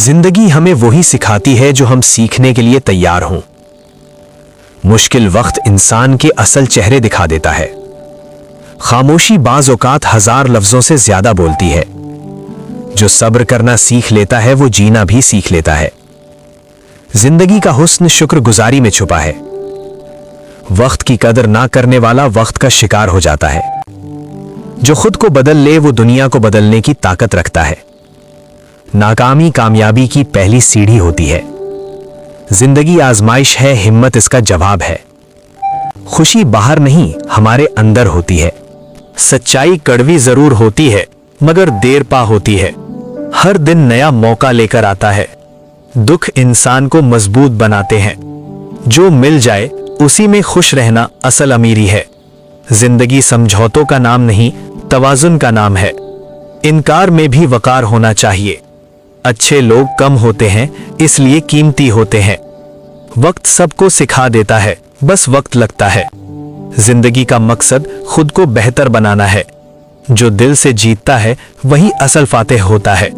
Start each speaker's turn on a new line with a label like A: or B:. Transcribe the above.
A: जिंदगी हमें वही सिखाती है जो हम सीखने के लिए तैयार हों। मुश्किल वक्त इंसान के असल चेहरे दिखा देता है। खामोशी बाज औकात हजार लफ्जों से ज्यादा बोलती है। जो सब्र करना सीख लेता है वो जीना भी सीख लेता है। जिंदगी का हुस्न शुक्रगुजारी में छुपा है। वक्त की कदर ना करने वाला वक्त का शिकार हो जाता है। जो खुद को बदल ले वो दुनिया को बदलने की ताकत रखता है। नाकामी कामयाबी की पहली सीढ़ी होती है। जिंदगी आजमाइश है, हिम्मत इसका जवाब है। खुशी बाहर नहीं हमारे अंदर होती है। सच्चाई कड़वी जरूर होती है मगर देर पा होती है। हर दिन नया मौका लेकर आता है। दुख इंसान को मजबूत बनाते हैं। जो मिल जाए उसी में खुश रहना असल अमीरी है। जिंदगी समझौतों का नाम नहीं, तवाजुन का नाम है। इनकार में भी वकार होना चाहिए। अच्छे लोग कम होते हैं इसलिए कीमती होते हैं। वक्त सबको सिखा देता है, बस वक्त लगता है। जिंदगी का मकसद खुद को बेहतर बनाना है। जो दिल से जीतता है वही असल फातेह होता है।